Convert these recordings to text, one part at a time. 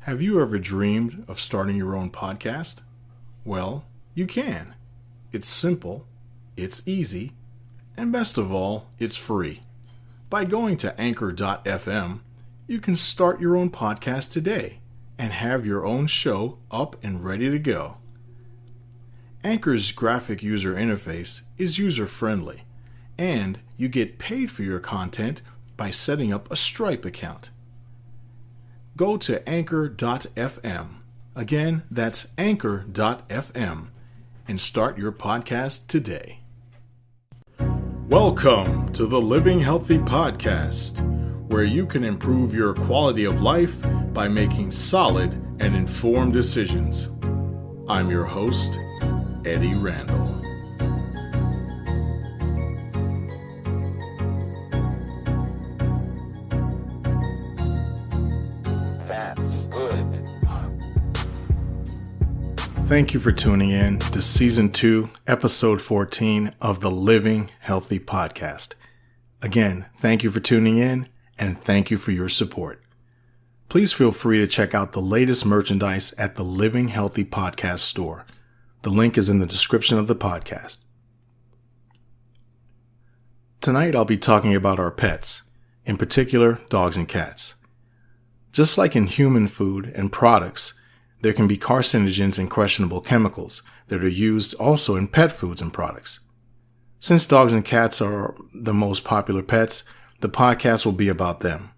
Have you ever dreamed of starting your own podcast? Well, you can. It's simple, it's easy, and best of all, it's free. By going to anchor.fm, you can start your own podcast today and have your own show up and ready to go. Anchor's graphic user interface is user-friendly, and you get paid for your content by setting up a Stripe account. Go to anchor.fm. Again, that's anchor.fm, and start your podcast today. Welcome to the Living Healthy Podcast, where you can improve your quality of life by making solid and informed decisions. I'm your host, Eddie Randall. Thank you for tuning in to Season 2, Episode 14 of the Living Healthy Podcast. Again, thank you for tuning in and thank you for your support. Please feel free to check out the latest merchandise at the Living Healthy Podcast store. The link is in the description of the podcast. Tonight I'll be talking about our pets, in particular dogs and cats. Just like in human food and products, there can be carcinogens and questionable chemicals that are used also in pet foods and products. Since dogs and cats are the most popular pets, the podcast will be about them.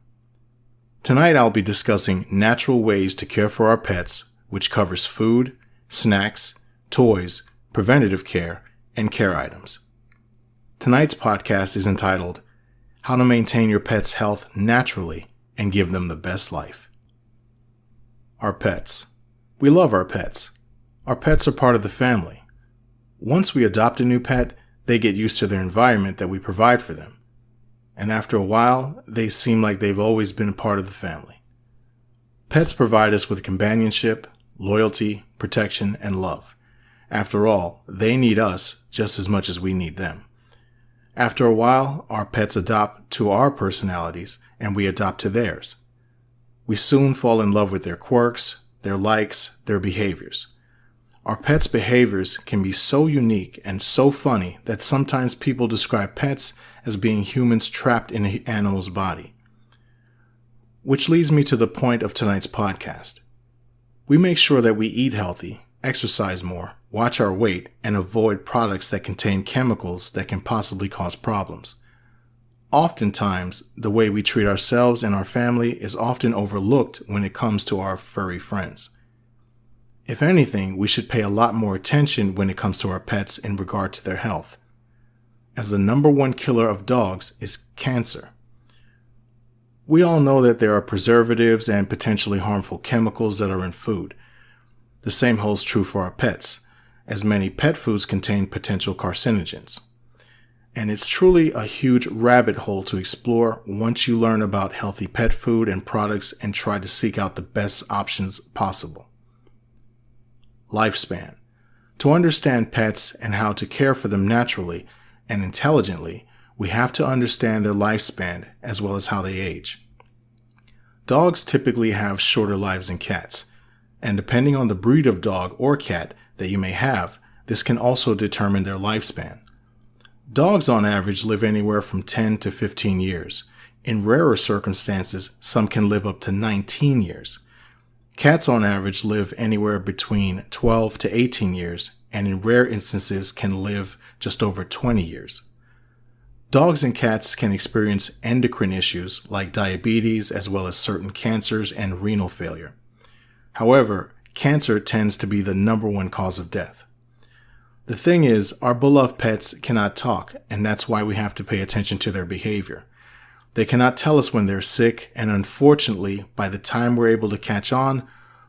Tonight I'll be discussing natural ways to care for our pets, which covers food, snacks, toys, preventative care, and care items. Tonight's podcast is entitled, How to Maintain Your Pet's Health Naturally and Give Them the Best Life. Our pets. We love our pets. Our pets are part of the family. Once we adopt a new pet, they get used to their environment that we provide for them. And after a while, they seem like they've always been a part of the family. Pets provide us with companionship, loyalty, protection, and love. After all, they need us just as much as we need them. After a while, our pets adopt to our personalities and we adopt to theirs. We soon fall in love with their quirks, their likes, their behaviors. Our pets' behaviors can be so unique and so funny that sometimes people describe pets as being humans trapped in an animal's body. Which leads me to the point of tonight's podcast. We make sure that we eat healthy, exercise more, watch our weight, and avoid products that contain chemicals that can possibly cause problems. Oftentimes, the way we treat ourselves and our family is often overlooked when it comes to our furry friends. If anything, we should pay a lot more attention when it comes to our pets in regard to their health, as the number one killer of dogs is cancer. We all know that there are preservatives and potentially harmful chemicals that are in food. The same holds true for our pets, as many pet foods contain potential carcinogens. And it's truly a huge rabbit hole to explore once you learn about healthy pet food and products and try to seek out the best options possible. Lifespan. To understand pets and how to care for them naturally and intelligently, we have to understand their lifespan as well as how they age. Dogs typically have shorter lives than cats, and depending on the breed of dog or cat that you may have, this can also determine their lifespan. Dogs on average live anywhere from 10 to 15 years. In rarer circumstances, some can live up to 19 years. Cats on average live anywhere between 12 to 18 years, and in rare instances can live just over 20 years. Dogs and cats can experience endocrine issues like diabetes as well as certain cancers and renal failure. However, cancer tends to be the number one cause of death. The thing is, our beloved pets cannot talk, and that's why we have to pay attention to their behavior. They cannot tell us when they're sick, and unfortunately, by the time we're able to catch on,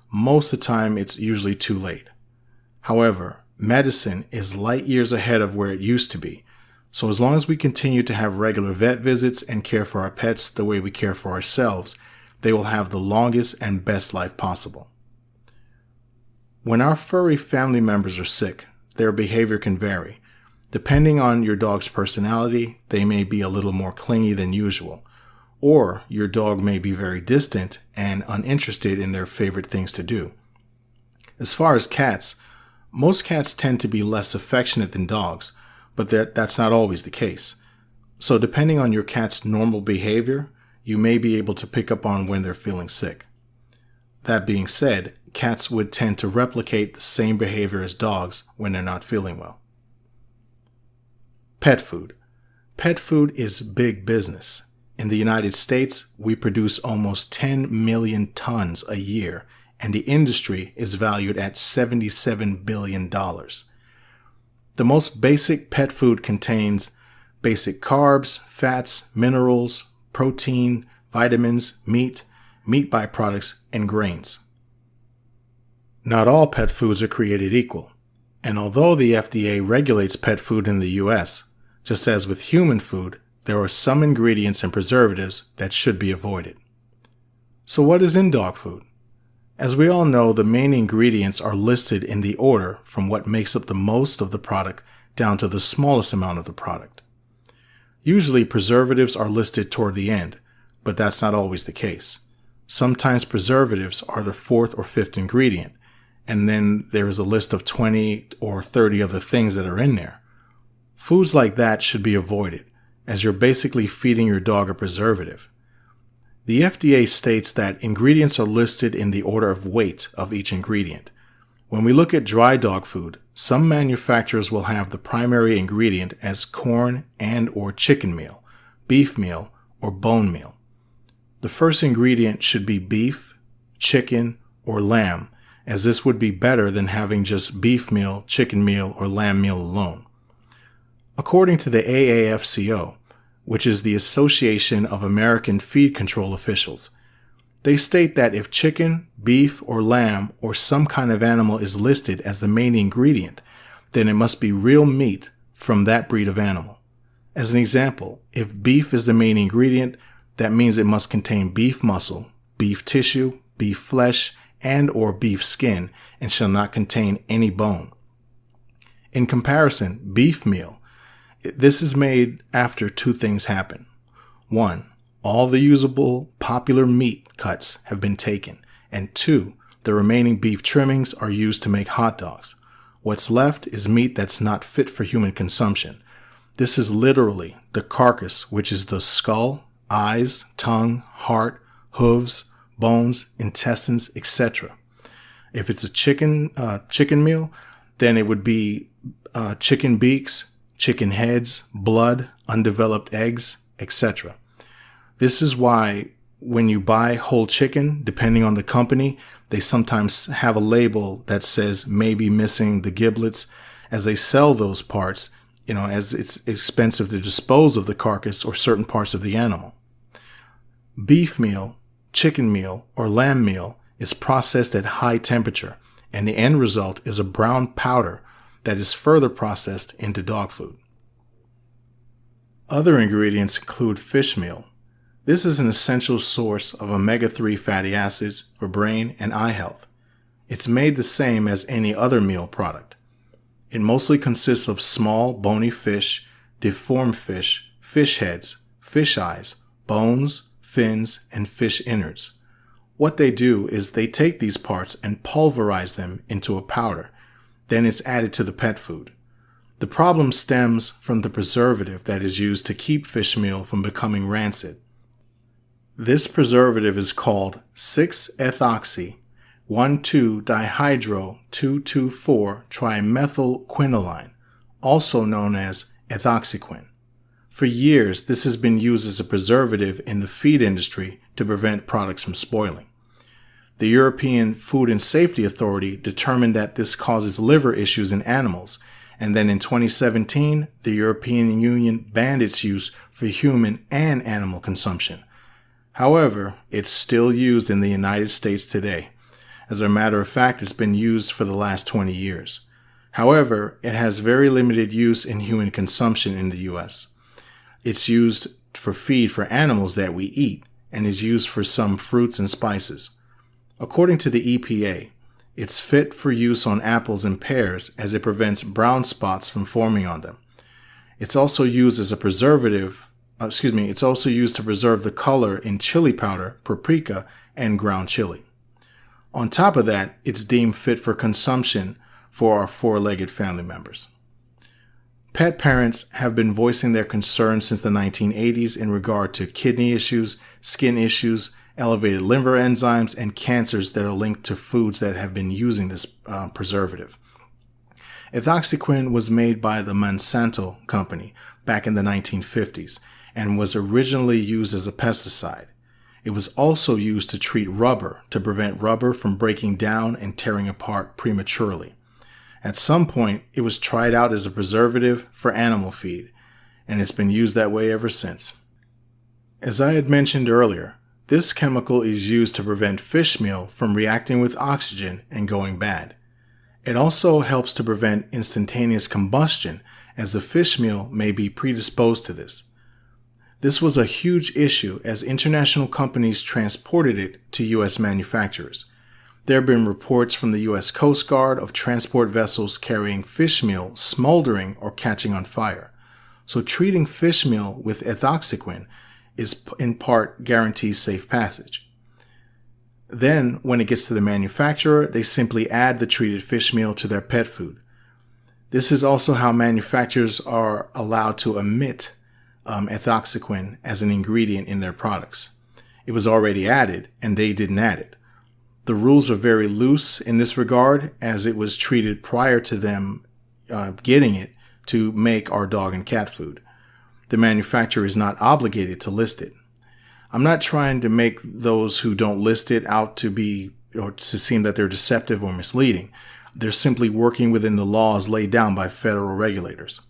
most of the time it's usually too late. However, medicine is light years ahead of where it used to be, so as long as we continue to have regular vet visits and care for our pets the way we care for ourselves, they will have the longest and best life possible. When our furry family members are sick, their behavior can vary. Depending on your dog's personality, they may be a little more clingy than usual, or your dog may be very distant and uninterested in their favorite things to do. As far as cats, most cats tend to be less affectionate than dogs, but that's not always the case. So depending on your cat's normal behavior, you may be able to pick up on when they're feeling sick. That being said, cats would tend to replicate the same behavior as dogs when they're not feeling well. Pet food. Pet food is big business. In the United States, we produce almost 10 million tons a year, and the industry is valued at $77 billion. The most basic pet food contains basic carbs, fats, minerals, protein, vitamins, meat byproducts, and grains. Not all pet foods are created equal, and although the FDA regulates pet food in the US, just as with human food, there are some ingredients and preservatives that should be avoided. So what is in dog food? As we all know, the main ingredients are listed in the order from what makes up the most of the product down to the smallest amount of the product. Usually preservatives are listed toward the end, but that's not always the case. Sometimes preservatives are the fourth or fifth ingredient, and then there is a list of 20 or 30 other things that are in there. Foods like that should be avoided, as you're basically feeding your dog a preservative. The FDA states that ingredients are listed in the order of weight of each ingredient. When we look at dry dog food, some manufacturers will have the primary ingredient as corn and or chicken meal, beef meal, or bone meal. The first ingredient should be beef, chicken, or lamb, as this would be better than having just beef meal, chicken meal, or lamb meal alone. According to the AAFCO, which is the Association of American Feed Control Officials, they state that if chicken, beef, or lamb, or some kind of animal is listed as the main ingredient, then it must be real meat from that breed of animal. As an example, if beef is the main ingredient, that means it must contain beef muscle, beef tissue, beef flesh, and or beef skin, and shall not contain any bone. In comparison, beef meal, this is made after two things happen. One, all the usable popular meat cuts have been taken, and two, the remaining beef trimmings are used to make hot dogs. What's left is meat that's not fit for human consumption. This is literally the carcass, which is the skull, eyes, tongue, heart, hooves, bones, intestines, etc. If it's a chicken meal, then it would be chicken beaks, chicken heads, blood, undeveloped eggs, etc. This is why when you buy whole chicken, depending on the company, they sometimes have a label that says maybe missing the giblets, as they sell those parts, as it's expensive to dispose of the carcass or certain parts of the animal. Beef meal, chicken meal, or lamb meal is processed at high temperature, and the end result is a brown powder that is further processed into dog food. Other ingredients include fish meal. This is an essential source of omega-3 fatty acids for brain and eye health. It's made the same as any other meal product. It mostly consists of small bony fish, deformed fish, fish heads, fish eyes, bones, fins, and fish innards. What they do is they take these parts and pulverize them into a powder. Then it's added to the pet food. The problem stems from the preservative that is used to keep fish meal from becoming rancid. This preservative is called 6-ethoxy-1,2-dihydro-2,2,4-trimethylquinoline, also known as ethoxyquin. For years, this has been used as a preservative in the feed industry to prevent products from spoiling. The European Food and Safety Authority determined that this causes liver issues in animals, and then in 2017, the European Union banned its use for human and animal consumption. However, it's still used in the United States today. As a matter of fact, it's been used for the last 20 years. However, it has very limited use in human consumption in the U.S. It's used for feed for animals that we eat and is used for some fruits and spices. According to the EPA, it's fit for use on apples and pears as it prevents brown spots from forming on them. It's also used as a preservative It's also used to preserve the color in chili powder, paprika, and ground chili. On top of that, it's deemed fit for consumption for our four-legged family members. Pet parents have been voicing their concerns since the 1980s in regard to kidney issues, skin issues, elevated liver enzymes, and cancers that are linked to foods that have been using this preservative. Ethoxyquin was made by the Monsanto company back in the 1950s and was originally used as a pesticide. It was also used to treat rubber to prevent rubber from breaking down and tearing apart prematurely. At some point, it was tried out as a preservative for animal feed, and it's been used that way ever since. As I had mentioned earlier, this chemical is used to prevent fish meal from reacting with oxygen and going bad. It also helps to prevent instantaneous combustion, as the fish meal may be predisposed to this. This was a huge issue as international companies transported it to U.S. manufacturers. There have been reports from the U.S. Coast Guard of transport vessels carrying fish meal smoldering or catching on fire. So treating fish meal with ethoxyquin is in part guarantees safe passage. Then, when it gets to the manufacturer, they simply add the treated fish meal to their pet food. This is also how manufacturers are allowed to omit ethoxyquin as an ingredient in their products. It was already added, and they didn't add it. The rules are very loose in this regard, as it was treated prior to them getting it to make our dog and cat food. The manufacturer is not obligated to list it. I'm not trying to make those who don't list it out to be or to seem that they're deceptive or misleading. They're simply working within the laws laid down by federal regulators.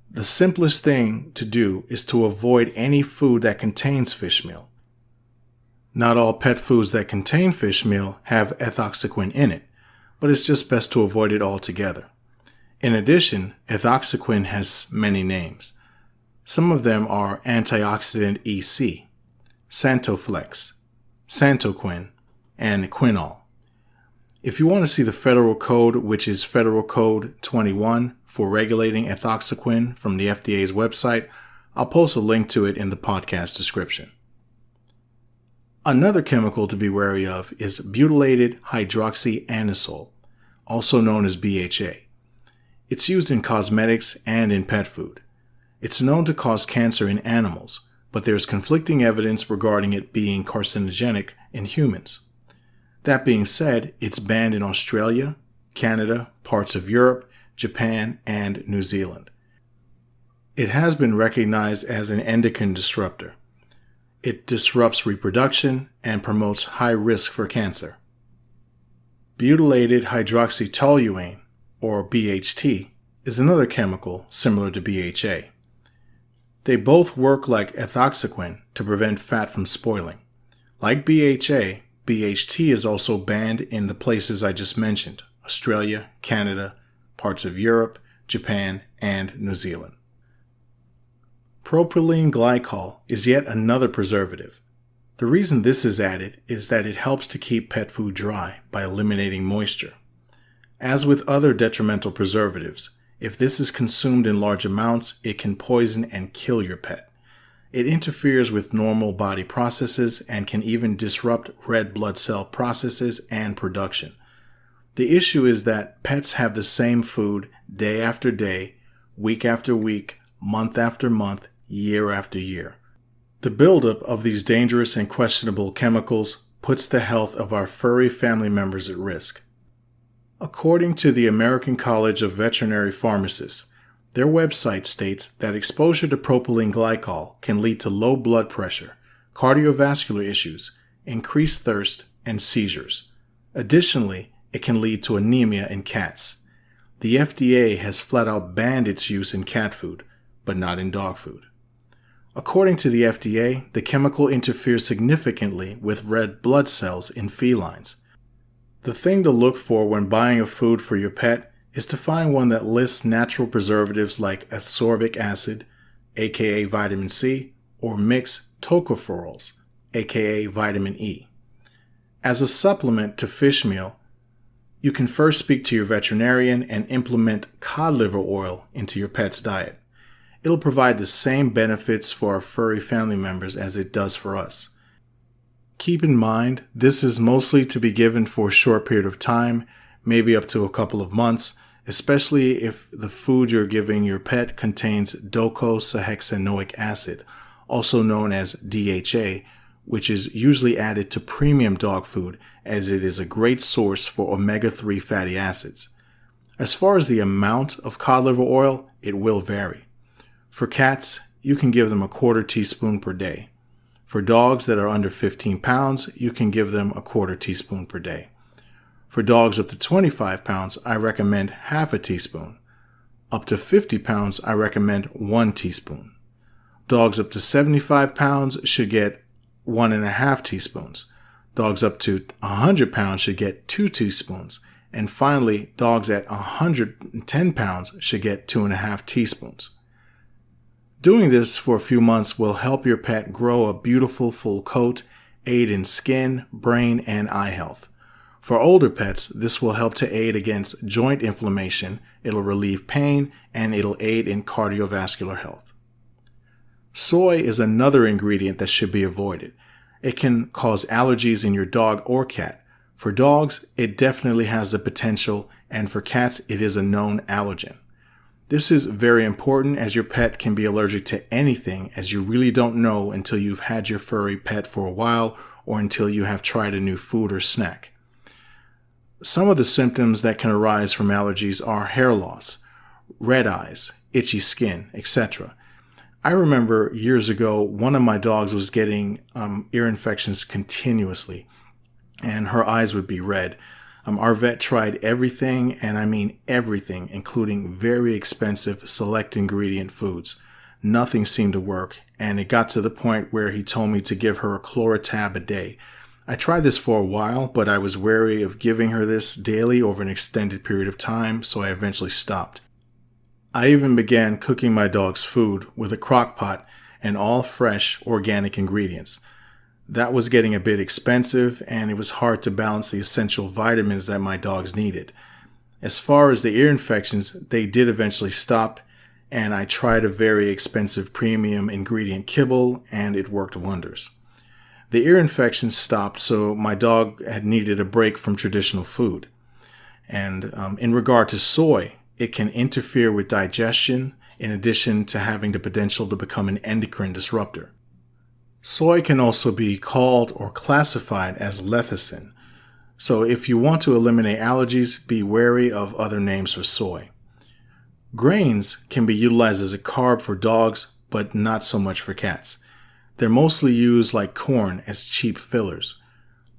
The simplest thing to do is to avoid any food that contains fish meal. Not all pet foods that contain fish meal have ethoxyquin in it, but it's just best to avoid it altogether. In addition, ethoxyquin has many names. Some of them are antioxidant EC, Santoflex, Santoquin, and Quinol. If you want to see the federal code, which is Federal Code 21 for regulating ethoxyquin from the FDA's website, I'll post a link to it in the podcast description. Another chemical to be wary of is butylated hydroxyanisole, also known as BHA. It's used in cosmetics and in pet food. It's known to cause cancer in animals, but there's conflicting evidence regarding it being carcinogenic in humans. That being said, it's banned in Australia, Canada, parts of Europe, Japan, and New Zealand. It has been recognized as an endocrine disruptor. It disrupts reproduction and promotes high risk for cancer. Butylated hydroxytoluene, or BHT, is another chemical similar to BHA. They both work like ethoxyquin to prevent fat from spoiling. Like BHA, BHT is also banned in the places I just mentioned: Australia, Canada, parts of Europe, Japan, and New Zealand. Propylene glycol is yet another preservative. The reason this is added is that it helps to keep pet food dry by eliminating moisture. As with other detrimental preservatives, if this is consumed in large amounts, it can poison and kill your pet. It interferes with normal body processes and can even disrupt red blood cell processes and production. The issue is that pets have the same food day after day, week after week, month after month, year after year. The buildup of these dangerous and questionable chemicals puts the health of our furry family members at risk. According to the American College of Veterinary Pharmacists, their website states that exposure to propylene glycol can lead to low blood pressure, cardiovascular issues, increased thirst, and seizures. Additionally, it can lead to anemia in cats. The FDA has flat out banned its use in cat food, but not in dog food. According to the FDA, the chemical interferes significantly with red blood cells in felines. The thing to look for when buying a food for your pet is to find one that lists natural preservatives like ascorbic acid, aka vitamin C, or mixed tocopherols, aka vitamin E. As a supplement to fish meal, you can first speak to your veterinarian and implement cod liver oil into your pet's diet. it'll provide the same benefits for our furry family members as it does for us. Keep in mind, this is mostly to be given for a short period of time, maybe up to a couple of months, especially if the food you're giving your pet contains docosahexaenoic acid, also known as DHA, which is usually added to premium dog food as it is a great source for omega-3 fatty acids. As far as the amount of cod liver oil, it will vary. For cats, you can give them a quarter teaspoon per day. For dogs that are under 15 pounds, you can give them a quarter teaspoon per day. For dogs up to 25 pounds, I recommend half a teaspoon. Up to 50 pounds, I recommend 1 teaspoon. Dogs up to 75 pounds should get 1.5 teaspoons. Dogs up to 100 pounds should get 2 teaspoons. And finally, dogs at 110 pounds should get 2.5 teaspoons. Doing this for a few months will help your pet grow a beautiful full coat, aid in skin, brain, and eye health. For older pets, this will help to aid against joint inflammation, it'll relieve pain, and it'll aid in cardiovascular health. Soy is another ingredient that should be avoided. It can cause allergies in your dog or cat. For dogs, it definitely has the potential, and for cats, it is a known allergen. This is very important as your pet can be allergic to anything, as you really don't know until you've had your furry pet for a while or until you have tried a new food or snack. Some of the symptoms that can arise from allergies are hair loss, red eyes, itchy skin, etc. I remember years ago, one of my dogs was getting ear infections continuously, and her eyes would be red. Our vet tried everything, and I mean everything, including very expensive select ingredient foods. Nothing seemed to work, and it got to the point where he told me to give her a Chlorotab a day. I tried this for a while, but I was wary of giving her this daily over an extended period of time, so I eventually stopped. I even began cooking my dog's food with a crock pot and all fresh, organic ingredients. That was getting a bit expensive, and it was hard to balance the essential vitamins that my dogs needed. As far as the ear infections, they did eventually stop, and I tried a very expensive premium ingredient kibble, and it worked wonders. The ear infections stopped, so my dog had needed a break from traditional food. And in regard to soy, it can interfere with digestion, in addition to having the potential to become an endocrine disruptor. Soy can also be called or classified as lecithin. So if you want to eliminate allergies, be wary of other names for soy. Grains can be utilized as a carb for dogs, but not so much for cats. They're mostly used like corn as cheap fillers.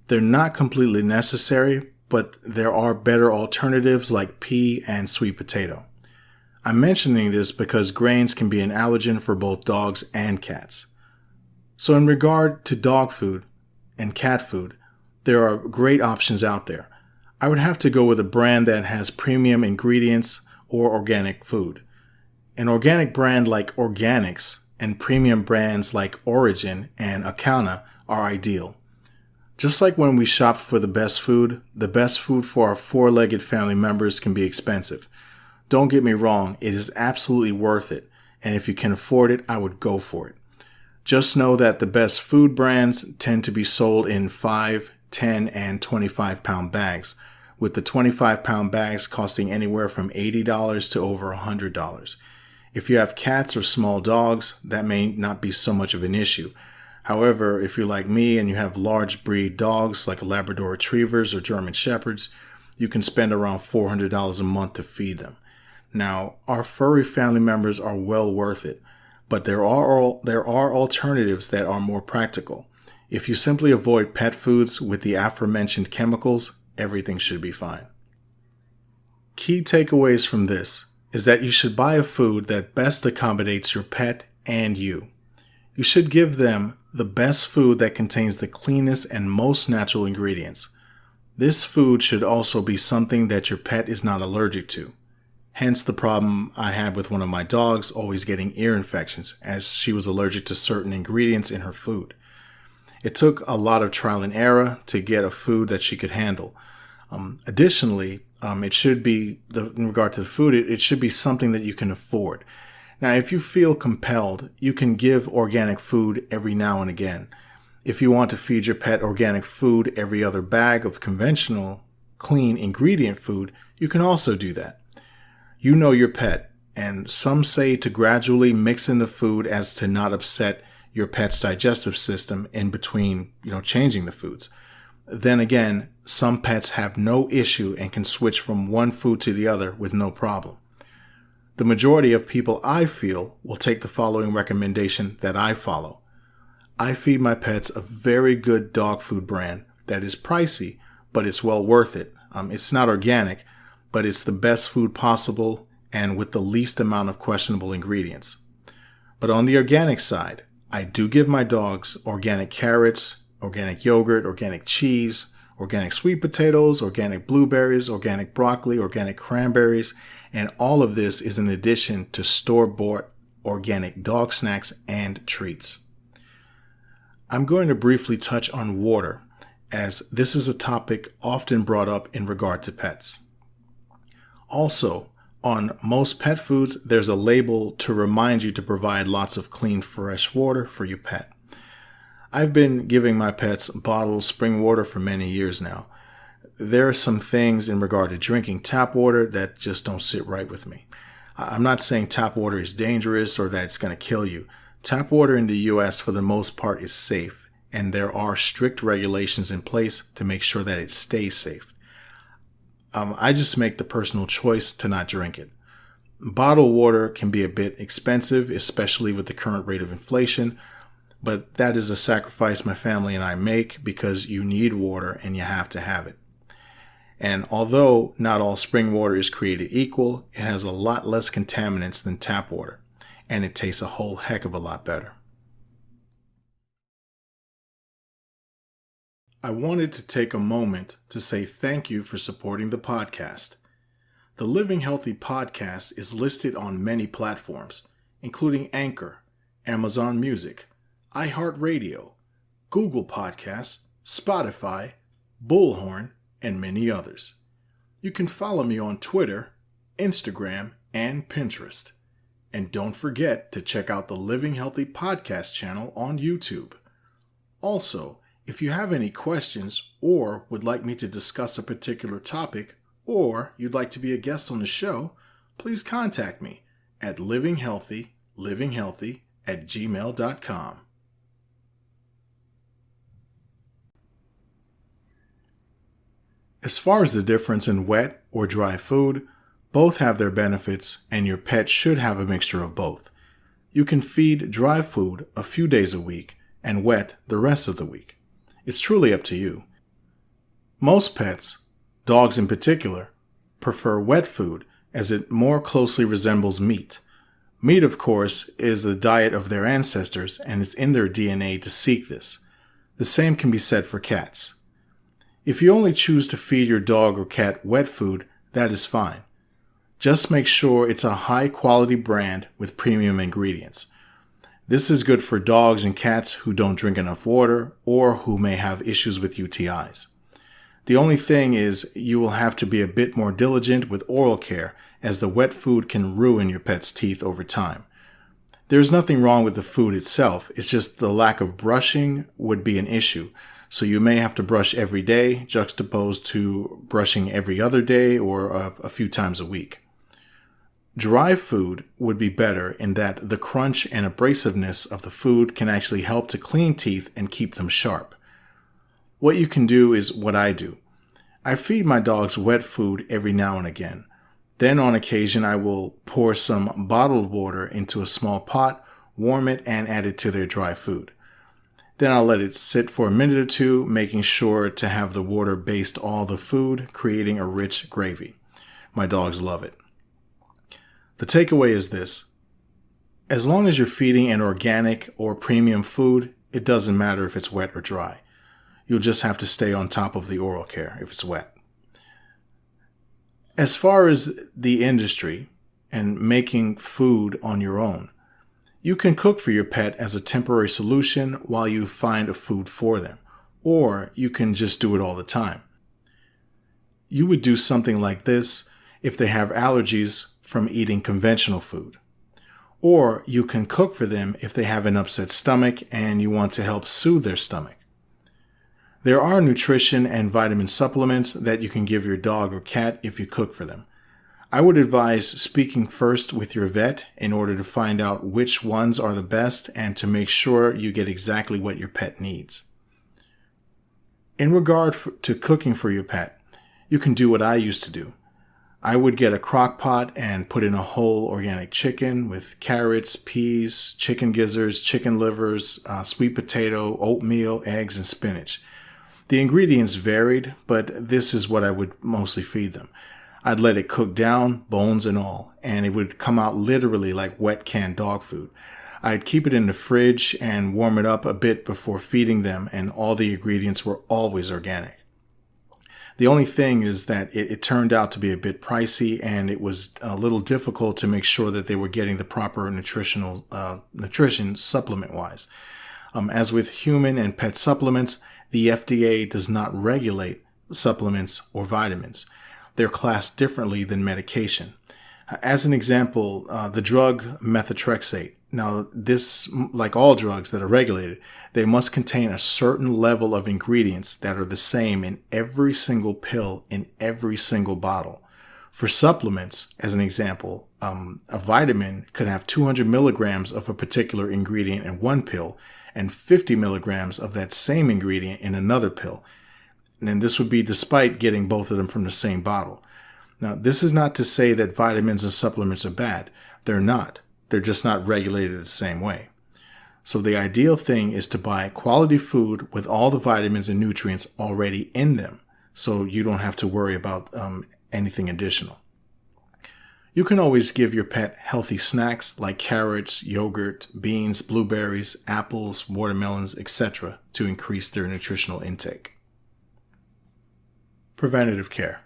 They're not completely necessary, but there are better alternatives like pea and sweet potato. I'm mentioning this because grains can be an allergen for both dogs and cats. So in regard to dog food and cat food, there are great options out there. I would have to go with a brand that has premium ingredients or organic food. An organic brand like Organics and premium brands like Origin and Acana are ideal. Just like when we shop for the best food for our four-legged family members can be expensive. Don't get me wrong, it is absolutely worth it, and if you can afford it, I would go for it. Just know that the best food brands tend to be sold in 5, 10, and 25-pound bags, with the 25-pound bags costing anywhere from $80 to over $100. If you have cats or small dogs, that may not be so much of an issue. However, if you're like me and you have large breed dogs like Labrador Retrievers or German Shepherds, you can spend around $400 a month to feed them. Now, our furry family members are well worth it, but there are alternatives that are more practical. If you simply avoid pet foods with the aforementioned chemicals, everything should be fine. Key takeaways from this is that you should buy a food that best accommodates your pet and you. You should give them the best food that contains the cleanest and most natural ingredients. This food should also be something that your pet is not allergic to. Hence the problem I had with one of my dogs always getting ear infections, as she was allergic to certain ingredients in her food. It took a lot of trial and error to get a food that she could handle. Additionally, it should be, in regard to the food, it should be something that you can afford. Now, if you feel compelled, you can give organic food every now and again. If you want to feed your pet organic food every other bag of conventional, clean ingredient food, you can also do that. You know your pet, and some say to gradually mix in the food as to not upset your pet's digestive system in between, changing the foods. Then again, some pets have no issue and can switch from one food to the other with no problem. The majority of people, I feel, will take the following recommendation that I follow. I feed my pets a very good dog food brand that is pricey, but it's well worth it. It's not organic, but it's the best food possible and with the least amount of questionable ingredients. But on the organic side, I do give my dogs organic carrots, organic yogurt, organic cheese, organic sweet potatoes, organic blueberries, organic broccoli, organic cranberries, and all of this is in addition to store-bought organic dog snacks and treats. I'm going to briefly touch on water, as this is a topic often brought up in regard to pets. Also, on most pet foods, there's a label to remind you to provide lots of clean, fresh water for your pet. I've been giving my pets bottled spring water for many years now. There are some things in regard to drinking tap water that just don't sit right with me. I'm not saying tap water is dangerous or that it's going to kill you. Tap water in the U.S. for the most part is safe, and there are strict regulations in place to make sure that it stays safe. I just make the personal choice to not drink it. Bottled water can be a bit expensive, especially with the current rate of inflation, but that is a sacrifice my family and I make because you need water and you have to have it. And although not all spring water is created equal, it has a lot less contaminants than tap water, and it tastes a whole heck of a lot better. I wanted to take a moment to say thank you for supporting the podcast. The Living Healthy podcast is listed on many platforms, including Anchor, Amazon Music, iHeartRadio, Google Podcasts, Spotify, Bullhorn, and many others. You can follow me on Twitter, Instagram, and Pinterest. And don't forget to check out the Living Healthy podcast channel on YouTube. Also, if you have any questions or would like me to discuss a particular topic, or you'd like to be a guest on the show, please contact me at livinghealthy@gmail.com. As far as the difference in wet or dry food, both have their benefits and your pet should have a mixture of both. You can feed dry food a few days a week and wet the rest of the week. It's truly up to you. Most pets, dogs in particular, prefer wet food as it more closely resembles meat. Meat, of course, is the diet of their ancestors and it's in their DNA to seek this. The same can be said for cats. If you only choose to feed your dog or cat wet food, that is fine. Just make sure it's a high-quality brand with premium ingredients. This is good for dogs and cats who don't drink enough water or who may have issues with UTIs. The only thing is you will have to be a bit more diligent with oral care as the wet food can ruin your pet's teeth over time. There's nothing wrong with the food itself, it's just the lack of brushing would be an issue. So you may have to brush every day, juxtaposed to brushing every other day or a few times a week. Dry food would be better in that the crunch and abrasiveness of the food can actually help to clean teeth and keep them sharp. What you can do is what I do. I feed my dogs wet food every now and again. Then on occasion I will pour some bottled water into a small pot, warm it, and add it to their dry food. Then I'll let it sit for a minute or two, making sure to have the water baste all the food, creating a rich gravy. My dogs love it. The takeaway is this. As long as you're feeding an organic or premium food, it doesn't matter if it's wet or dry. You'll just have to stay on top of the oral care if it's wet. As far as the industry and making food on your own, you can cook for your pet as a temporary solution while you find a food for them, or you can just do it all the time. You would do something like this if they have allergies from eating conventional food, Or you can cook for them if they have an upset stomach and you want to help soothe their stomach. There are nutrition and vitamin supplements that you can give your dog or cat if you cook for them. I would advise speaking first with your vet in order to find out which ones are the best and to make sure you get exactly what your pet needs. In regard to cooking for your pet, you can do what I used to do. I would get a crock pot and put in a whole organic chicken with carrots, peas, chicken gizzards, chicken livers, sweet potato, oatmeal, eggs, and spinach. The ingredients varied, but this is what I would mostly feed them. I'd let it cook down, bones and all, and it would come out literally like wet canned dog food. I'd keep it in the fridge and warm it up a bit before feeding them, and all the ingredients were always organic. The only thing is that it turned out to be a bit pricey, and it was a little difficult to make sure that they were getting the proper nutrition supplement-wise. As with human and pet supplements, the FDA does not regulate supplements or vitamins. They're classed differently than medication. As an example, the drug methotrexate. Now, this, like all drugs that are regulated, they must contain a certain level of ingredients that are the same in every single pill in every single bottle. For supplements, as an example, a vitamin could have 200 milligrams of a particular ingredient in one pill and 50 milligrams of that same ingredient in another pill. And this would be despite getting both of them from the same bottle. Now, this is not to say that vitamins and supplements are bad. They're not. They're just not regulated the same way. So the ideal thing is to buy quality food with all the vitamins and nutrients already in them, so you don't have to worry about anything additional. You can always give your pet healthy snacks like carrots, yogurt, beans, blueberries, apples, watermelons, etc. to increase their nutritional intake. Preventative care.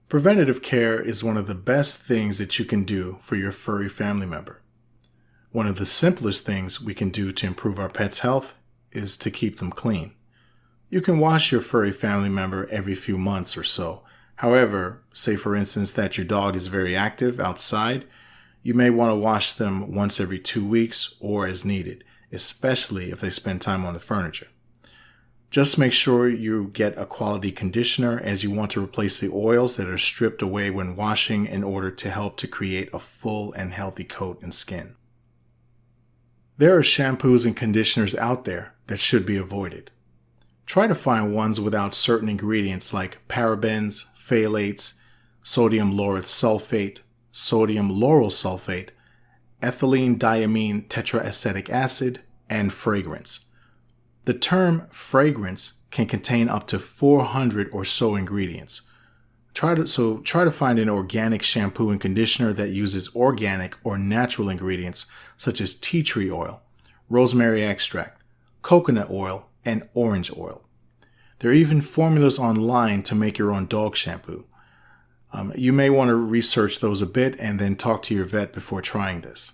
Preventative care is one of the best things that you can do for your furry family member. One of the simplest things we can do to improve our pet's health is to keep them clean. You can wash your furry family member every few months or so. However, say for instance that your dog is very active outside, you may want to wash them once every 2 weeks or as needed, especially if they spend time on the furniture. Just make sure you get a quality conditioner, as you want to replace the oils that are stripped away when washing in order to help to create a full and healthy coat and skin. There are shampoos and conditioners out there that should be avoided. Try to find ones without certain ingredients like parabens, phthalates, sodium lauryl sulfate, sodium lauryl sulfate, ethylene diamine tetraacetic acid, and fragrance. The term fragrance can contain up to 400 or so ingredients. Try to find an organic shampoo and conditioner that uses organic or natural ingredients such as tea tree oil, rosemary extract, coconut oil, and orange oil. There are even formulas online to make your own dog shampoo. You may want to research those a bit and then talk to your vet before trying this.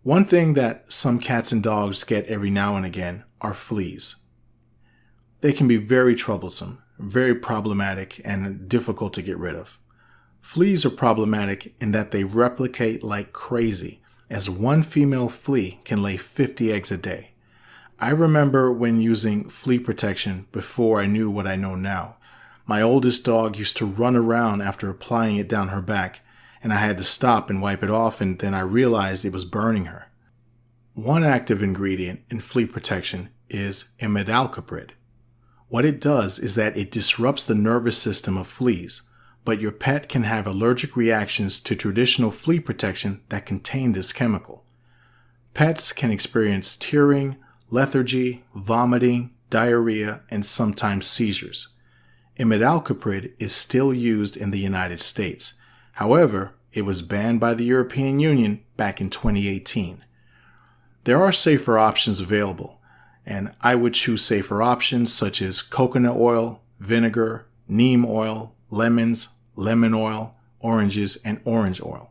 One thing that some cats and dogs get every now and again are fleas. They can be very troublesome, very problematic, and difficult to get rid of. Fleas are problematic in that they replicate like crazy, as one female flea can lay 50 eggs a day. I remember when using flea protection before I knew what I know now. My oldest dog used to run around after applying it down her back, and I had to stop and wipe it off, and then I realized it was burning her. One active ingredient in flea protection is imidacloprid. What it does is that it disrupts the nervous system of fleas, but your pet can have allergic reactions to traditional flea protection that contain this chemical. Pets can experience tearing, lethargy, vomiting, diarrhea, and sometimes seizures. Imidacloprid is still used in the United States. However, it was banned by the European Union back in 2018. There are safer options available, and I would choose safer options such as coconut oil, vinegar, neem oil, lemons, lemon oil, oranges, and orange oil.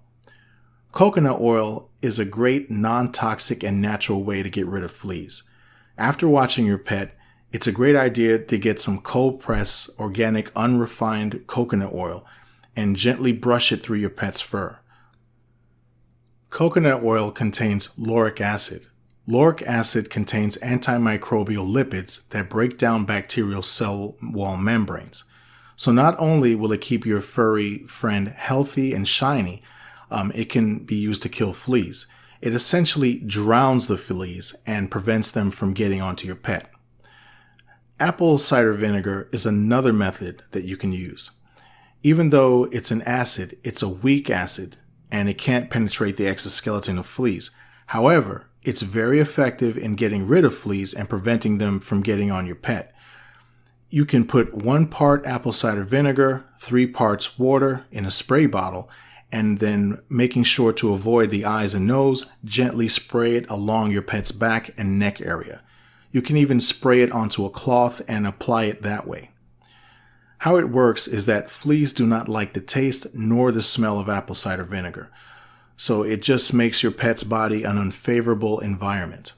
Coconut oil is a great non-toxic and natural way to get rid of fleas. After watching your pet, it's a great idea to get some cold-pressed, organic, unrefined coconut oil and gently brush it through your pet's fur. Coconut oil contains lauric acid. Lauric acid contains antimicrobial lipids that break down bacterial cell wall membranes. So not only will it keep your furry friend healthy and shiny, it can be used to kill fleas. It essentially drowns the fleas and prevents them from getting onto your pet. Apple cider vinegar is another method that you can use. Even though it's an acid, it's a weak acid and it can't penetrate the exoskeleton of fleas. However, it's very effective in getting rid of fleas and preventing them from getting on your pet. You can put 1 part apple cider vinegar, 3 parts water in a spray bottle, and then making sure to avoid the eyes and nose, gently spray it along your pet's back and neck area. You can even spray it onto a cloth and apply it that way. How it works is that fleas do not like the taste nor the smell of apple cider vinegar, so it just makes your pet's body an unfavorable environment.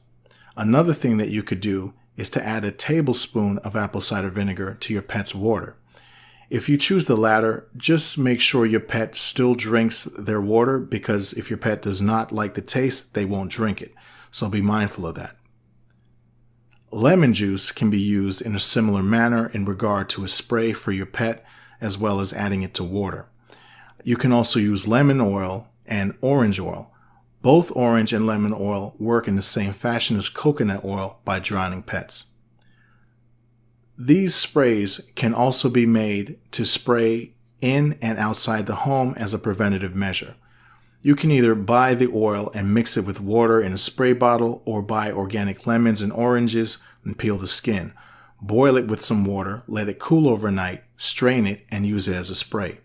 Another thing that you could do is to add a tablespoon of apple cider vinegar to your pet's water. If you choose the latter, just make sure your pet still drinks their water, because if your pet does not like the taste, they won't drink it. So be mindful of that. Lemon juice can be used in a similar manner in regard to a spray for your pet, as well as adding it to water. You can also use lemon oil and orange oil. Both orange and lemon oil work in the same fashion as coconut oil by drowning pets. These sprays can also be made to spray in and outside the home as a preventative measure. You can either buy the oil and mix it with water in a spray bottle, or buy organic lemons and oranges and peel the skin. Boil it with some water, let it cool overnight, strain it, and use it as a spray.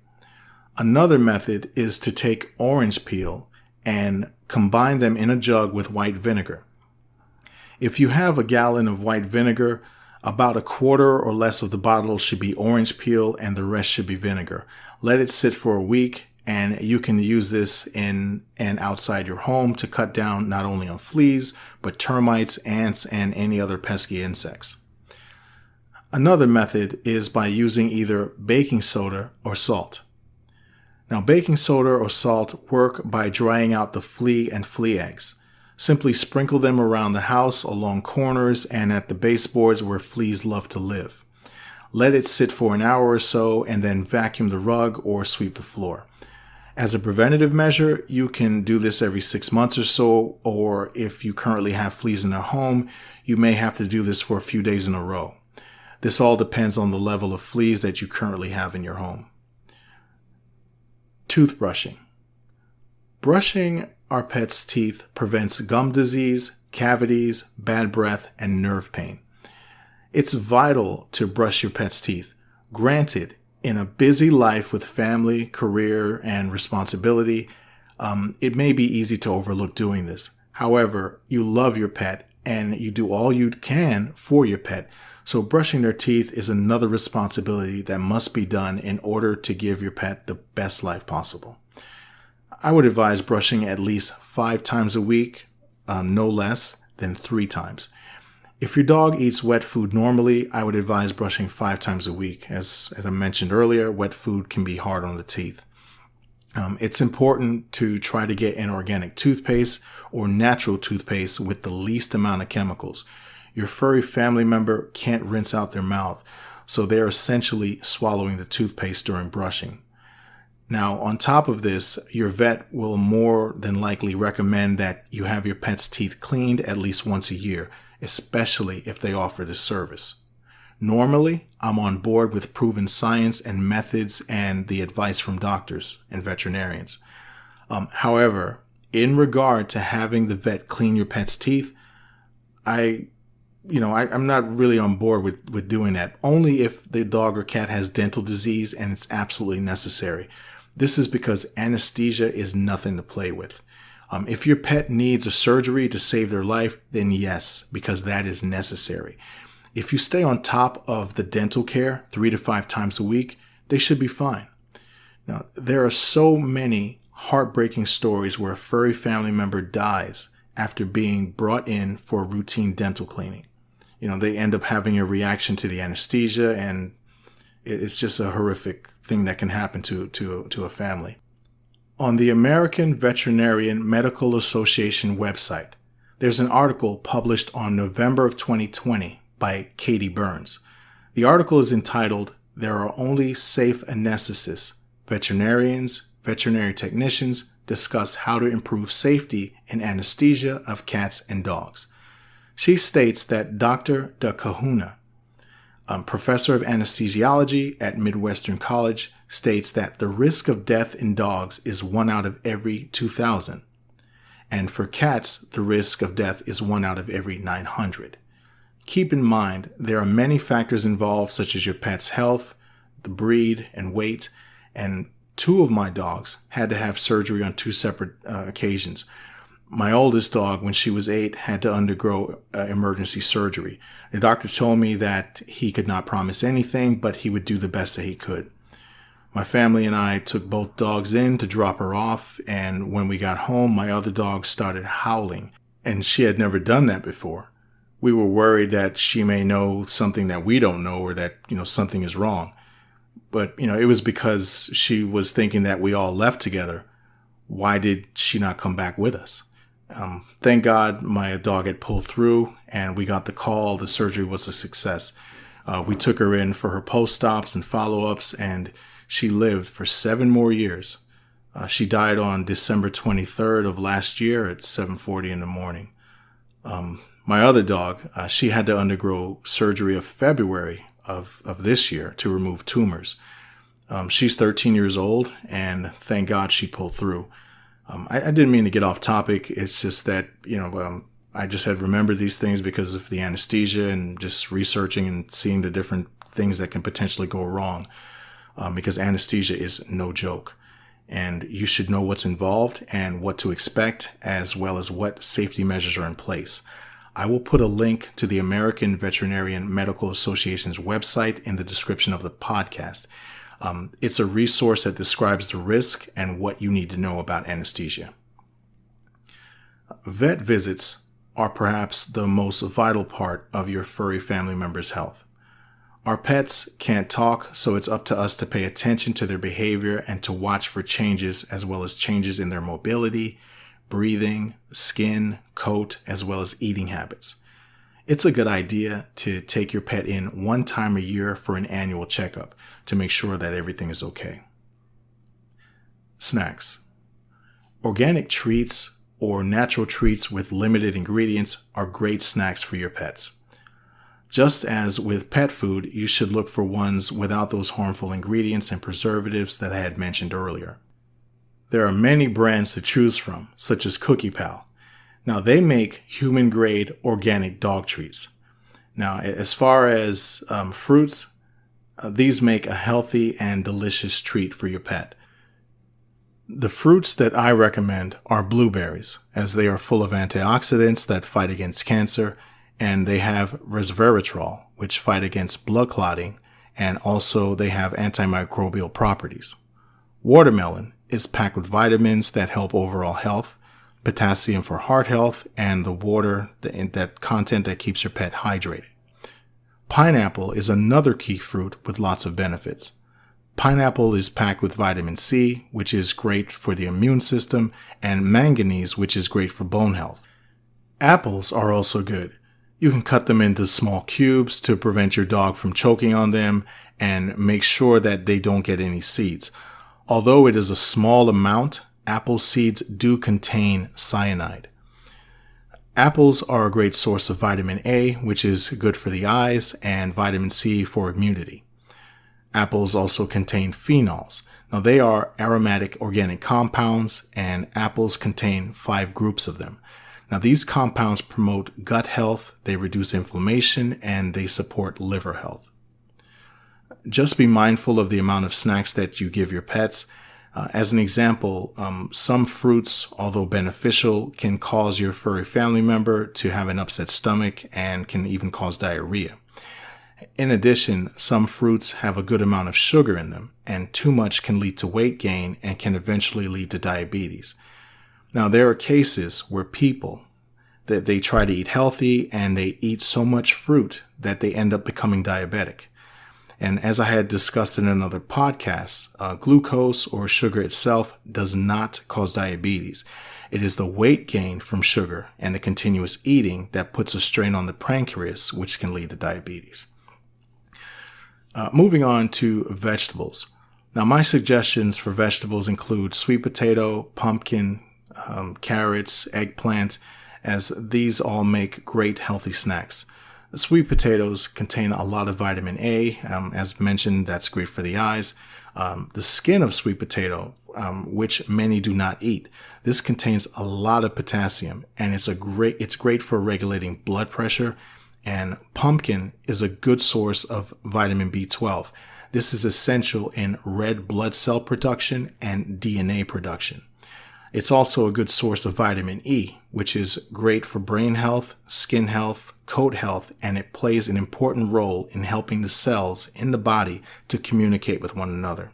Another method is to take orange peel and combine them in a jug with white vinegar. If you have a gallon of white vinegar, about a quarter or less of the bottle should be orange peel and the rest should be vinegar. Let it sit for a week, and you can use this in and outside your home to cut down not only on fleas, but termites, ants, and any other pesky insects. Another method is by using either baking soda or salt. Now, baking soda or salt work by drying out the flea and flea eggs. Simply sprinkle them around the house, along corners, and at the baseboards where fleas love to live. Let it sit for an hour or so, and then vacuum the rug or sweep the floor. As a preventative measure, you can do this every 6 months or so, or if you currently have fleas in their home, you may have to do this for a few days in a row. This all depends on the level of fleas that you currently have in your home. Toothbrushing. Brushing our pet's teeth prevents gum disease, cavities, bad breath, and nerve pain. It's vital to brush your pet's teeth. Granted, in a busy life with family, career, and responsibility, it may be easy to overlook doing this. However, you love your pet and you do all you can for your pet, so brushing their teeth is another responsibility that must be done in order to give your pet the best life possible. I would advise brushing at least 5 times a week, no less than 3 times. If your dog eats wet food normally, I would advise brushing 5 times a week. As I mentioned earlier, wet food can be hard on the teeth. It's important to try to get an organic toothpaste or natural toothpaste with the least amount of chemicals. Your furry family member can't rinse out their mouth, so they're essentially swallowing the toothpaste during brushing. Now, on top of this, your vet will more than likely recommend that you have your pet's teeth cleaned at least once a year, especially if they offer this service. Normally, I'm on board with proven science and methods and the advice from doctors and veterinarians. However, in regard to having the vet clean your pet's teeth, I'm not really on board with doing that, only if the dog or cat has dental disease and it's absolutely necessary. This is because anesthesia is nothing to play with. If your pet needs a surgery to save their life, then yes, because that is necessary. If you stay on top of the dental care 3 to 5 times a week, they should be fine. Now, there are so many heartbreaking stories where a furry family member dies after being brought in for routine dental cleaning. They end up having a reaction to the anesthesia, and it's just a horrific thing that can happen to a family. On the American Veterinarian Medical Association website, there's an article published on November of 2020 by Katie Burns. The article is entitled, "There Are Only Safe Anesthetists. Veterinarians, veterinary technicians discuss how to improve safety in anesthesia of cats and dogs." She states that Dr. DeCahuna, professor of anesthesiology at Midwestern College, states that the risk of death in dogs is 1 out of every 2,000. And for cats, the risk of death is 1 out of every 900. Keep in mind, there are many factors involved, such as your pet's health, the breed, and weight, and 2 of my dogs had to have surgery on 2 separate occasions. My oldest dog, when she was 8, had to undergo emergency surgery. The doctor told me that he could not promise anything, but he would do the best that he could. My family and I took both dogs in to drop her off, and when we got home, my other dog started howling, and she had never done that before. We were worried that she may know something that we don't know, or that, something is wrong. But, it was because she was thinking that we all left together. Why did she not come back with us? Thank God my dog had pulled through and we got the call. The surgery was a success. We took her in for her post-ops and follow-ups, and she lived for 7 more years. She died on December 23rd of last year at 7:40 in the morning. My other dog, she had to undergo surgery of February of this year to remove tumors. She's 13 years old, and thank God she pulled through. I didn't mean to get off topic. It's just that, I just had remembered these things because of the anesthesia and just researching and seeing the different things that can potentially go wrong. Because anesthesia is no joke. And you should know what's involved and what to expect, as well as what safety measures are in place. I will put a link to the American Veterinarian Medical Association's website in the description of the podcast. It's a resource that describes the risk and what you need to know about anesthesia. Vet visits are perhaps the most vital part of your furry family member's health. Our pets can't talk, so it's up to us to pay attention to their behavior and to watch for changes, as well as changes in their mobility, breathing, skin, coat, as well as eating habits. It's a good idea to take your pet in 1 time a year for an annual checkup to make sure that everything is okay. Snacks. Organic treats or natural treats with limited ingredients are great snacks for your pets. Just as with pet food, you should look for ones without those harmful ingredients and preservatives that I had mentioned earlier. There are many brands to choose from, such as Cookie Pal. Now, they make human-grade organic dog treats. Now, as far as fruits, these make a healthy and delicious treat for your pet. The fruits that I recommend are blueberries, as they are full of antioxidants that fight against cancer, and they have resveratrol, which fight against blood clotting, and also they have antimicrobial properties. Watermelon is packed with vitamins that help overall health, potassium for heart health, and the water, that content that keeps your pet hydrated. Pineapple is another key fruit with lots of benefits. Pineapple is packed with vitamin C, which is great for the immune system, and manganese, which is great for bone health. Apples are also good. You can cut them into small cubes to prevent your dog from choking on them and make sure that they don't get any seeds. Although it is a small amount, apple seeds do contain cyanide. Apples are a great source of vitamin A, which is good for the eyes, and vitamin C for immunity. Apples also contain phenols. Now, they are aromatic organic compounds, and apples contain 5 groups of them. Now, these compounds promote gut health, they reduce inflammation, and they support liver health. Just be mindful of the amount of snacks that you give your pets. As an example, some fruits, although beneficial, can cause your furry family member to have an upset stomach and can even cause diarrhea. In addition, some fruits have a good amount of sugar in them, and too much can lead to weight gain and can eventually lead to diabetes. Now, there are cases where people that they try to eat healthy and they eat so much fruit that they end up becoming diabetic. And as I had discussed in another podcast, glucose or sugar itself does not cause diabetes. It is the weight gain from sugar and the continuous eating that puts a strain on the pancreas, which can lead to diabetes. Moving on to vegetables. Now, my suggestions for vegetables include sweet potato, pumpkin, carrots, eggplant, as these all make great healthy snacks. The sweet potatoes contain a lot of vitamin A. As mentioned, that's great for the eyes. The skin of sweet potato, which many do not eat, this contains a lot of potassium, and it's great for regulating blood pressure. And pumpkin is a good source of vitamin B12. This is essential in red blood cell production and DNA production. It's also a good source of vitamin E, which is great for brain health, skin health, coat health, and it plays an important role in helping the cells in the body to communicate with one another.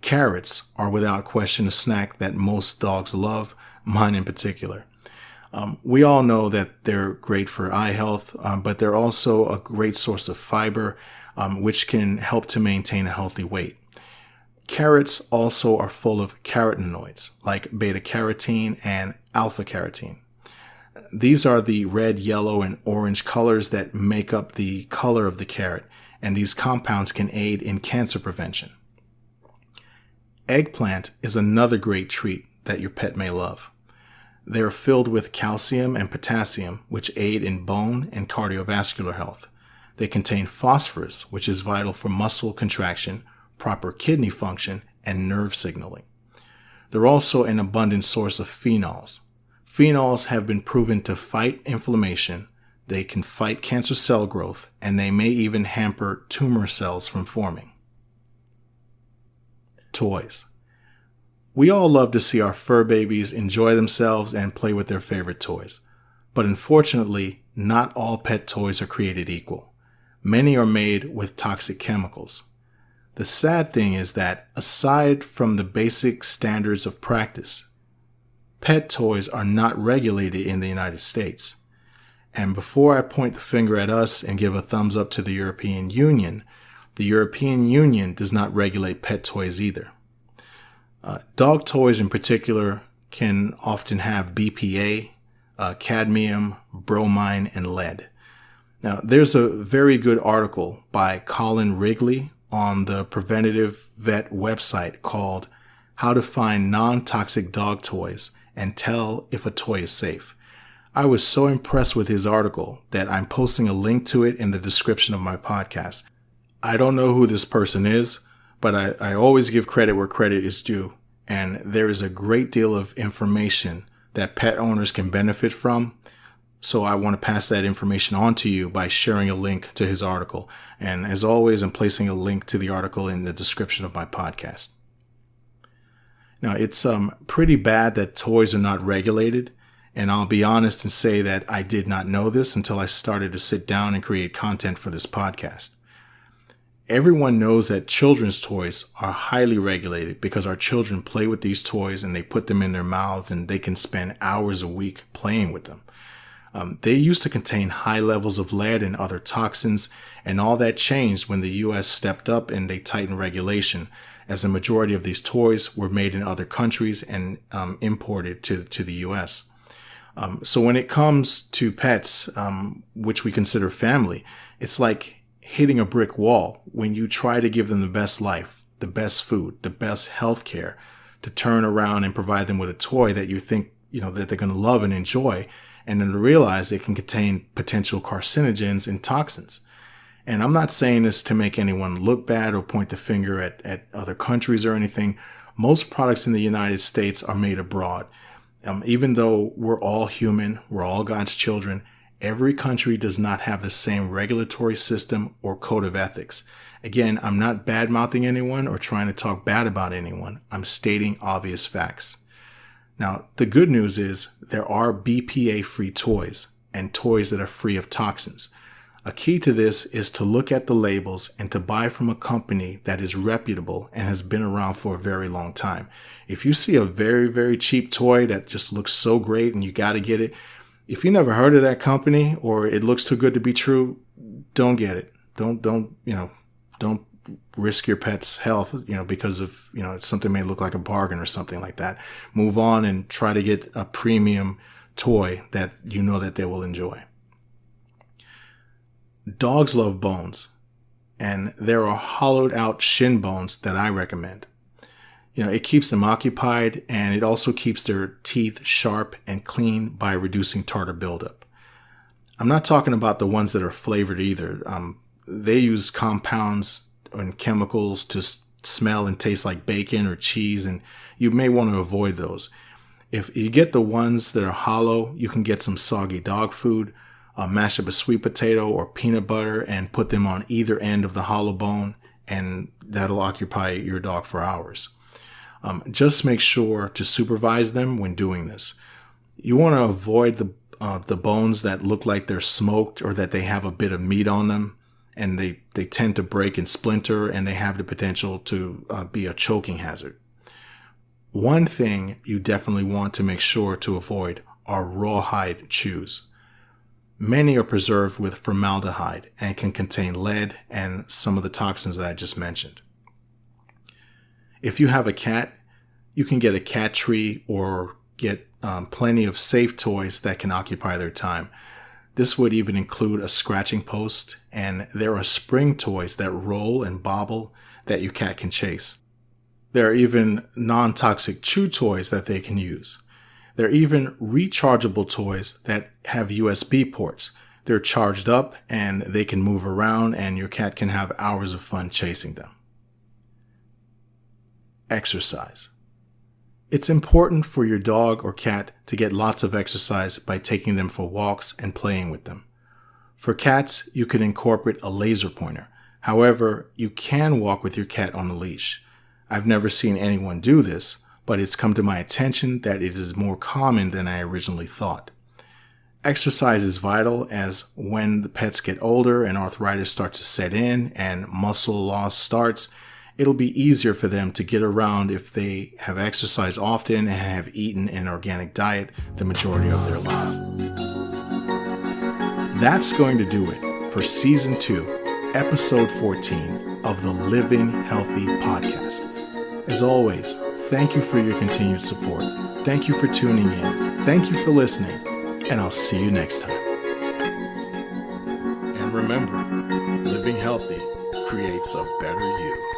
Carrots are without question a snack that most dogs love, mine in particular. We all know that they're great for eye health, but they're also a great source of fiber, which can help to maintain a healthy weight. Carrots also are full of carotenoids like beta-carotene and alpha-carotene. These are the red, yellow, and orange colors that make up the color of the carrot, and these compounds can aid in cancer prevention. Eggplant is another great treat that your pet may love. They are filled with calcium and potassium, which aid in bone and cardiovascular health. They contain phosphorus, which is vital for muscle contraction, proper kidney function, and nerve signaling. They're also an abundant source of phenols. Phenols have been proven to fight inflammation, they can fight cancer cell growth, and they may even hamper tumor cells from forming. Toys. We all love to see our fur babies enjoy themselves and play with their favorite toys. But unfortunately, not all pet toys are created equal. Many are made with toxic chemicals. The sad thing is that, aside from the basic standards of practice, pet toys are not regulated in the United States. And before I point the finger at us and give a thumbs up to the European Union does not regulate pet toys either. Dog toys in particular can often have BPA, cadmium, bromine, and lead. Now, there's a very good article by Colin Rigley on the Preventative Vet website called How to Find Non-Toxic Dog Toys and Tell if a Toy is Safe. I was so impressed with his article that I'm posting a link to it in the description of my podcast. I don't know who this person is, but I always give credit where credit is due, and there is a great deal of information that pet owners can benefit from. So I want to pass that information on to you by sharing a link to his article. And as always, I'm placing a link to the article in the description of my podcast. Now, it's pretty bad that toys are not regulated. And I'll be honest and say that I did not know this until I started to sit down and create content for this podcast. Everyone knows that children's toys are highly regulated because our children play with these toys and they put them in their mouths and they can spend hours a week playing with them. They used to contain high levels of lead and other toxins, and all that changed when the U.S. stepped up and they tightened regulation, as a majority of these toys were made in other countries and imported to the U.S. So when it comes to pets, which we consider family, it's like hitting a brick wall when you try to give them the best life, the best food, the best health care, to turn around and provide them with a toy that you think, that they're going to love and enjoy, and then to realize it can contain potential carcinogens and toxins. And I'm not saying this to make anyone look bad or point the finger at other countries or anything. Most products in the United States are made abroad. Even though we're all human, we're all God's children, every country does not have the same regulatory system or code of ethics. Again, I'm not bad-mouthing anyone or trying to talk bad about anyone. I'm stating obvious facts. Now, the good news is there are BPA-free toys and toys that are free of toxins. A key to this is to look at the labels and to buy from a company that is reputable and has been around for a very long time. If you see a very, very cheap toy that just looks so great and you got to get it, if you never heard of that company or it looks too good to be true, don't get it. don't risk your pet's health, because of, something may look like a bargain or something like that. Move on and try to get a premium toy that you know that they will enjoy. Dogs love bones, and there are hollowed out shin bones that I recommend. It keeps them occupied, and it also keeps their teeth sharp and clean by reducing tartar buildup. I'm not talking about the ones that are flavored either. They use compounds and chemicals to smell and taste like bacon or cheese, and you may want to avoid those. If you get the ones that are hollow, you can get some soggy dog food, mash up a sweet potato or peanut butter and put them on either end of the hollow bone, and that'll occupy your dog for hours. Just make sure to supervise them when doing this. You want to avoid the bones that look like they're smoked or that they have a bit of meat on them, and they tend to break and splinter, and they have the potential to be a choking hazard. One thing you definitely want to make sure to avoid are rawhide chews. Many are preserved with formaldehyde and can contain lead and some of the toxins that I just mentioned. If you have a cat, you can get a cat tree or get plenty of safe toys that can occupy their time. This would even include a scratching post, and there are spring toys that roll and bobble that your cat can chase. There are even non-toxic chew toys that they can use. There are even rechargeable toys that have USB ports. They're charged up and they can move around, and your cat can have hours of fun chasing them. Exercise. It's important for your dog or cat to get lots of exercise by taking them for walks and playing with them. For cats, you can incorporate a laser pointer. However, you can walk with your cat on a leash. I've never seen anyone do this, but it's come to my attention that it is more common than I originally thought. Exercise is vital, as when the pets get older and arthritis starts to set in and muscle loss starts, it'll be easier for them to get around if they have exercised often and have eaten an organic diet the majority of their life. That's going to do it for Season 2, Episode 14 of the Living Healthy podcast. As always, thank you for your continued support. Thank you for tuning in. Thank you for listening, and I'll see you next time. And remember, living healthy creates a better you.